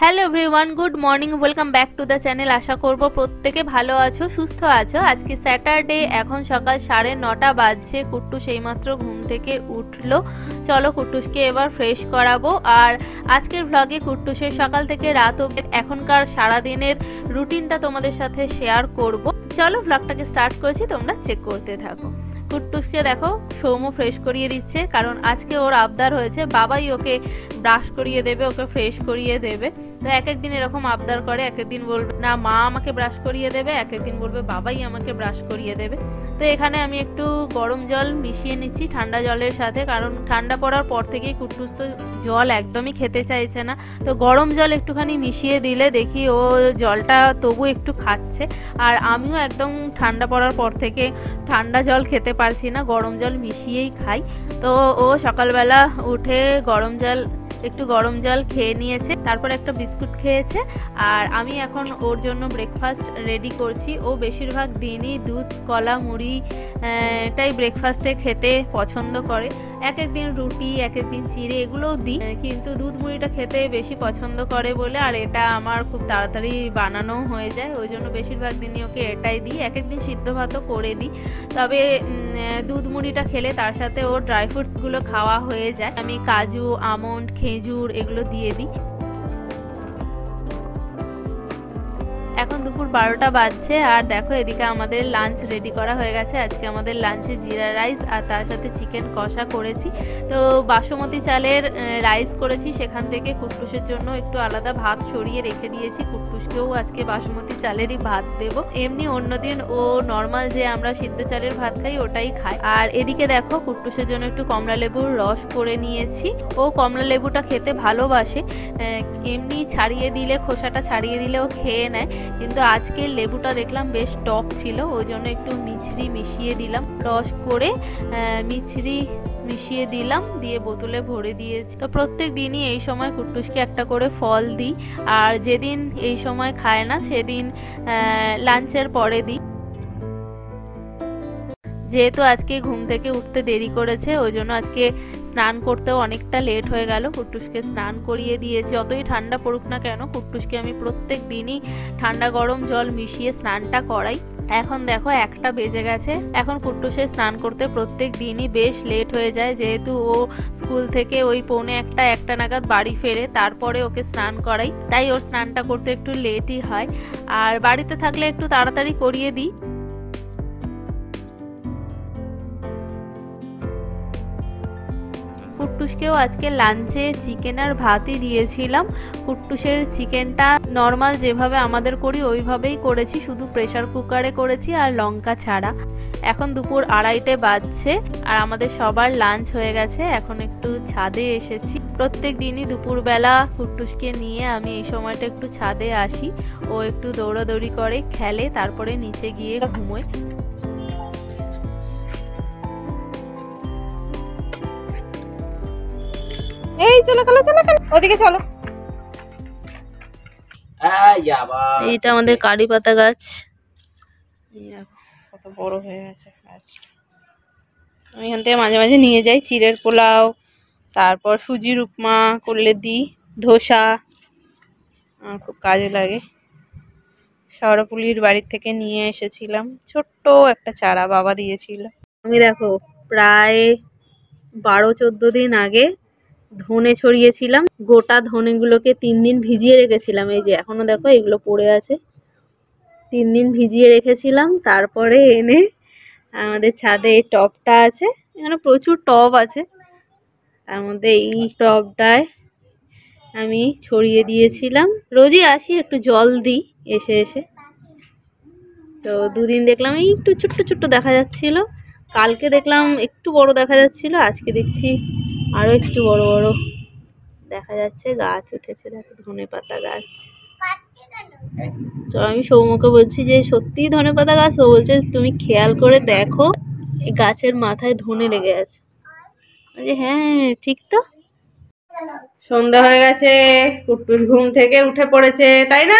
Hello everyone, good morning, welcome back to the channel. আশা করব প্রত্যেকে ভালো আছো, সুস্থ আছো। আজকে স্যাটারডে, এখন সকাল 9:30 বাজছে। কুট্টুস এইমাত্র ঘুম থেকে উঠলো। চলো কুট্টুসকে এবার ফ্রেশ করাবো। আর আজকের ভ্লগে কুট্টুসের সকাল থেকে রাত অবধি এখনকার সারাদিনের রুটিনটা তোমাদের সাথে শেয়ার করব। চলো ভ্লগটাকে স্টার্ট করেছি, তোমরা চেক করতে থাকো। কুট্টুসকে দেখো সৌম্য ফ্রেশ করিয়ে দিচ্ছে, কারণ আজকে ওর আবদার হয়েছে বাবাই ওকে ব্রাশ করিয়ে দেবে, ওকে ফ্রেশ করিয়ে দেবে। তো এক একদিন এরকম আবদার করে, এক একদিন বলবে না মা আমাকে ব্রাশ করিয়ে দেবে, এক একদিন বলবে বাবাই আমাকে ব্রাশ করিয়ে দেবে। তো এখানে আমি একটু গরম জল মিশিয়ে নিচ্ছি ঠান্ডা জলের সাথে, কারণ ঠান্ডা পড়ার পর থেকেই কুট্টুস তো জল একদমই খেতে চাইছে না। তো গরম জল একটুখানি মিশিয়ে দিলে দেখি ও জলটা তবু একটু খাচ্ছে। আর আমিও একদম ঠান্ডা পড়ার পর থেকে ঠান্ডা জল খেতে পারছি না, গরম জল মিশিয়েই খাই। তো ও সকালবেলা উঠে একটু গরম জল খেয়ে নিয়েছে, তারপর একটা বিস্কুট খেয়েছে। আর আমি এখন ওর জন্য ব্রেকফাস্ট রেডি করছি। ও বেশিরভাগ দিনই দুধ, কলা, মুড়ি এটাই ব্রেকফাস্টে খেতে পছন্দ করে। এক একদিন রুটি, এক একদিন চিড়ে এগুলোও দিই, কিন্তু দুধ মুড়িটা খেতে বেশি পছন্দ করে বলে, আর এটা আমার খুব তাড়াতাড়ি বানানো হয়ে যায়, ওই জন্য বেশিরভাগ দিনই ওকে এটাই দিই। এক একদিন সিদ্ধ ভাতও করে দিই, তবে দুধ মুড়িটা খেলে তার সাথে ওর ড্রাই ফ্রুটসগুলো খাওয়া হয়ে যায়। আমি কাজু, আমন্ড, খেজুর এগুলো দিয়ে দিই। এখন দুপুর 12টা বাজছে, আর দেখো এদিকে আমাদের লাঞ্চ রেডি করা হয়ে গেছে। আজকে আমাদের লাঞ্চে জিরা রাইস আর তার সাথে চিকেন কষা করেছি। তো বাসমতি চালের রাইস করেছি, সেখান থেকে কুট্টুসের জন্য একটু আলাদা ভাত সরিয়ে রেখে দিয়েছি। কুট্টুসকেও আজকে বাসমতি চালেরই ভাত দেব। এমনি অন্যদিন ও নর্মাল যে আমরা সিদ্ধ চালের ভাত খাই ওটাই খায়। আর এদিকে দেখো কুট্টুসের জন্য একটু কমলা লেবুর রস করে নিয়েছি। ও কমলা লেবুটা খেতে ভালোবাসে, এমনি ছাড়িয়ে দিলে, খোসাটা ছাড়িয়ে দিলেও খেয়ে নেয়, কিন্তু আজকে লেবুটা দেখলাম বেশ টক ছিল, ওই জন্য একটু মিছরি মিশিয়ে দিলাম, রস করে মিছরি মিশিয়ে দিলাম, দিয়ে বোতলে ভরে দিয়েছি। তো প্রত্যেক দিনই এই সময় কুট্টুসকে একটা করে ফল দিই, আর যেদিন এই সময় খায় না সেদিন লাঞ্চের পরে দিই। যেহেতু আজকে ঘুম থেকে উঠতে দেরি করেছে, ওই জন্য আজকে স্নান করতেও অনেকটা লেট হয়ে গেল। কুট্টুসকে স্নান করিয়ে দিয়েছি। যতই ঠান্ডা পড়ুক না কেন, কুট্টুসকে আমি প্রত্যেক দিনই ঠান্ডা গরম জল মিশিয়ে স্নানটা করাই। এখন দেখো 1টা বেজে গেছে। এখন কুট্টুসের স্নান করতে প্রত্যেক দিনই বেশ লেট হয়ে যায়, যেহেতু ও স্কুল থেকে ওই 1:45 নাগাদ বাড়ি ফেরে, তারপরে ওকে স্নান করাই, তাই ওর স্নানটা করতে একটু লেটই হয়। আর বাড়িতে থাকলে একটু তাড়াতাড়ি করিয়ে দিই। কুট্টুসকেও আজকে লাঞ্চে চিকেন আর ভাতই দিয়েছিলাম। কুট্টুসের চিকেনটা নর্মাল যেভাবে আমাদের করি ওইভাবেই করেছি, শুধু প্রেসার কুকারে করেছি আর লঙ্কা ছাড়া। এখন দুপুর 2:30 বাজছে, আর আমাদের সবার লাঞ্চ হয়ে গেছে। এখন একটু ছাদে এসেছি। প্রত্যেক দিনই দুপুরবেলা কুট্টুসকে নিয়ে আমি এই সময়টা একটু ছাদে আসি। ও একটু দৌড়াদৌড়ি করে, খেলে, তারপরে নিচে গিয়ে ঘুমোয়। এই চলো চলো চলো ওদিকে চলো। এইটা আমাদের কারি পাতা গাছ, কত বড় হয়ে গেছে গাছটা। আমি এখান থেকে মাঝে মাঝে নিয়ে যাই চিড়ের পোলাও, তারপর সুজির উপমা করলে দিই, ধোসা, আমার খুব কাজে লাগে। শহরপুলির বাড়ির থেকে নিয়ে এসেছিলাম ছোট্ট একটা চারা, বাবা দিয়েছিল। আমি দেখো প্রায় 12-14 দিন আগে ধনে ছড়িয়েছিলাম। গোটা ধনেগুলোকে 3 দিন ভিজিয়ে রেখেছিলাম। এই যে এখনো দেখো এগুলো পড়ে আছে, 3 দিন ভিজিয়ে রেখেছিলাম। তারপরে এনে আমাদের ছাদে এই টবটা আছে, এখানে প্রচুর টব আছে, তার মধ্যে এই টবটায় আমি ছড়িয়ে দিয়েছিলাম। রোজই আসি একটু জল দিই এসে এসে। তো 2 দিন দেখলাম এই একটু ছোট্ট ছোট্ট দেখা যাচ্ছিল, কালকে দেখলাম একটু বড় দেখা যাচ্ছিল, আজকে দেখছি আরো একটু বড় বড় দেখা যাচ্ছে, গাছ উঠেছে। দেখো ধনেপাতা গাছ। তো আমি সৌম্যকে বলছি যে সত্যিই ধনেপাতা গাছ? ও বলছে তুমি খেয়াল করে দেখো এই গাছের মাথায় ধনে লেগে আছে। হ্যাঁ ঠিক তো। সন্ধ্যা হয়ে গেছে, কুট্টুস ঘুম থেকে উঠে পড়েছে, তাই না?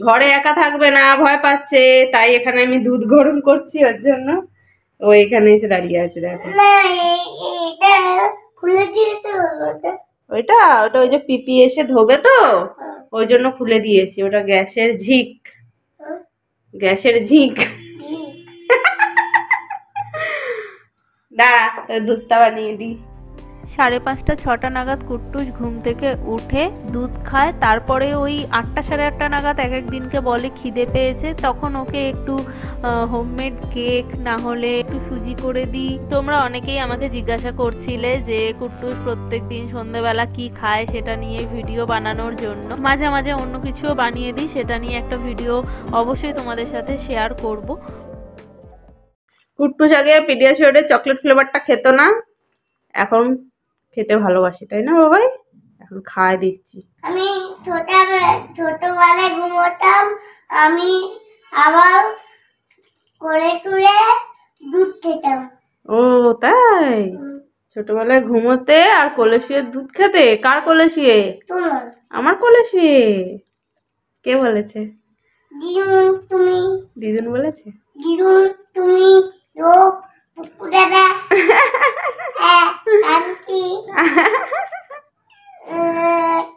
ঘরে একা থাকবে না, ভয় পাচ্ছে, তাই এখানে আমি দুধ গরম করছি ওর জন্য। ও এখানে এসে দাঁড়িয়ে আছে, দেখো। ওইটা ওটা ওই যে পিপি এসে ধোবে তো ওই জন্য খুলে দিয়েছি। ওটা গ্যাসের ঝিক, গ্যাসের ঝিক। দাঁড়া দুধটা বানিয়ে দিই। 5:30 6টা নাগাদ কুট্টুস ঘুম থেকে উঠে দুধ খায়, তারপরে ওই 8টা সাড়ে 8টা নাগাদ এক এক দিনকে বলে খিদে পেয়েছে, তখন ওকে একটু হোমমেড কেক না হলে একটু সুজি করে দিই। তোমরা অনেকেই আমাকে জিজ্ঞাসা করছিলে যে কুট্টুস প্রত্যেক দিন সন্ধ্যেবেলা কি খায় সেটা নিয়ে ভিডিও বানানোর জন্য। মাঝে মাঝে অন্য কিছুও বানিয়ে দিই, সেটা নিয়ে একটা ভিডিও অবশ্যই তোমাদের সাথে শেয়ার করব। কুট্টুস আগে পিডিয়াশিওরের চকলেট ফ্লেভারটা খেত না, এখন খেতে ভালোবাসি, তাই না বাবাই? এখন খায় দিচ্ছি। আমি ছোটবেলায় ঘুমোতাম, আমি আবার করে তুলে দুধ খেতাম। ও তাই, ছোটবেলায় ঘুমোতে আর কোলে শুয়ে দুধ খেতে? কার কোলে শুয়ে? তোমার। আমার কোলে শুয়ে? কে বলেছে? দিদুন তুমি। দিদুন বলেছে? দিদুন তুমি, লোক পুকু দাদা, আন্টি,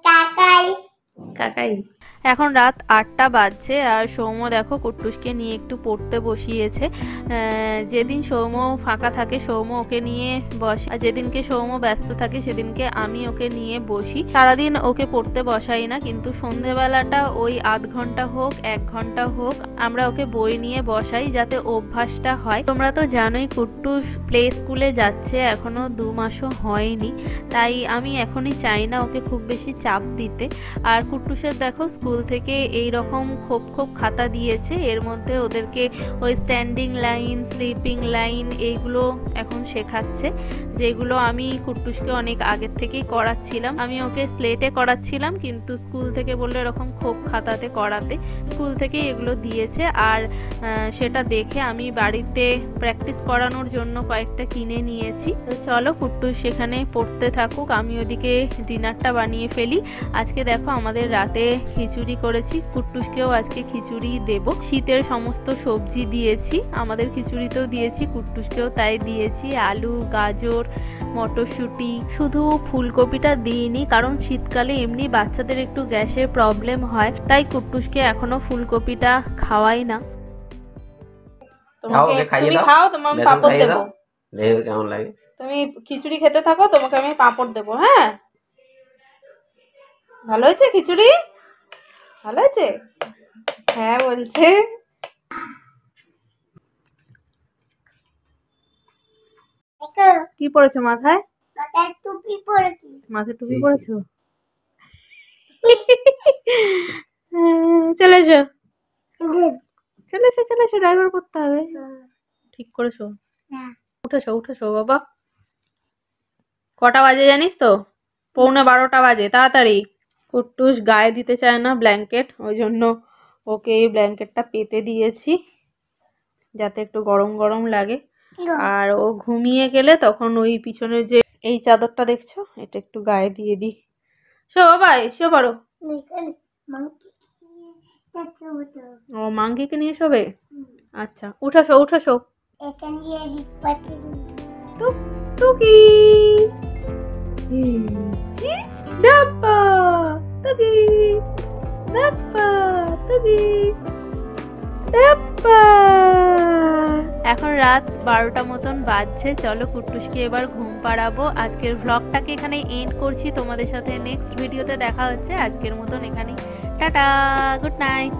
কাকাই। কাকাই। এখন রাত 8টা বাজছে আর সৌম্য দেখো কুট্টুসকে নিয়ে একটু পড়তে বসিয়েছে। যেদিন সৌম্য ফাঁকা থাকে সৌম্য ওকে নিয়ে বসে, আর যেদিনকে সৌম্য ব্যস্ত থাকে সেদিনকে আমি ওকে নিয়ে বসি। সারাদিন ওকে পড়তে বসাই না, কিন্তু সন্ধেবেলাটা ওই আধ ঘন্টা হোক 1 ঘন্টা হোক আমরা ওকে বই নিয়ে বসাই, যাতে অভ্যাসটা হয়। তোমরা তো জানোই কুট্টুস প্লে স্কুলে যাচ্ছে, এখনো 2 মাসও হয়নি, তাই আমি এখনই চাই না ওকে খুব বেশি চাপ দিতে। আর কুট্টুসের দেখো স্কুল থেকে এই রকম খোপ খোপ খাতা দিয়েছে, এর মধ্যে ওদেরকে ওই স্ট্যান্ডিং লাইন, স্লিপিং লাইন এইগুলো এখন শেখাচ্ছে, যেগুলো আমি কুট্টুসকে অনেক আগের থেকেই করাচ্ছিলাম। আমি ওকে স্লেটে করাচ্ছিলাম, কিন্তু স্কুল থেকে বললো এরকম খোপ খাতাতে করাতে, স্কুল থেকেই এগুলো দিয়েছে। আর সেটা দেখে আমি বাড়িতে প্র্যাকটিস করানোর জন্য কয়েকটা কিনে নিয়েছি। তো চলো কুট্টুস সেখানে পড়তে থাকুক, আমি ওদিকে ডিনারটা বানিয়ে ফেলি। আজকে দেখো আমাদের রাতে খিচুড়ি করেছি, কুট্টুসকেও আজকে খিচুড়ি দেব। শীতের সমস্ত সবজি দিয়েছি, আমাদের খিচুড়িতেও দিয়েছি, কুট্টুসকেও তাই দিয়েছি। আলু, গাজর, মটরশুঁটি, শুধু ফুলকপিটা দিইনি কারণ শীতকালে এমনি বাচ্চাদের একটু গ্যাসের প্রবলেম হয়, তাই কুট্টুসকে এখনো ফুলকপিটা খাওয়াই না। তুমি খাও, তোমাকে আমি পাঁপড় দেবো। কেমন লাগে? তুমি খিচুড়ি খেতে থাকো, তোমাকে আমি পাঁপড় দেবো। হ্যাঁ, ভালো হয়েছে খিচুড়ি? ভালো হয়েছে? হ্যাঁ বলছে। কি পড়েছো মাথায়? মাথায় টুপি পরেছি। মাথায় টুপি পড়েছো? চলে এসো, চলে এসো, চলে এসো, ড্রাইভার করতে হবে। ঠিক করেছো? উঠেছো, উঠেছো বাবা। কটা বাজে জানিস তো? 11:45 বাজে। তাড়াতাড়ি। কুট্টুস গায়ে দিতে চায় না ব্ল্যাঙ্কেট, ওই জন্য ওকে এই ব্ল্যাঙ্কেটটা পেতে দিয়েছি যাতে একটু গরম গরম লাগে। আর ও ঘুমিয়ে গেলে তখন ওই পিছনে যে এই চাদরটা দেখছো এটা একটু গায়ে দিয়ে দিই। শো বাবা, শো পারো। ও মাঙ্কিকে নিয়ে শোবে? আচ্ছা, উঠাসো উঠাসো। টুকি ডাপ্পা টুকি ডাপ্পা টুকি ডাপ্পা। এখন রাত 12টা মতন বাজছে, চলো কুট্টুসকে এবার ঘুম পাড়াবো। আজকের ভ্লগটাকে এখানে এন্ড করছি, তোমাদের সাথে নেক্সট ভিডিওতে দেখা হচ্ছে। আজকের মতন এখানে টাটা, গুড নাইট।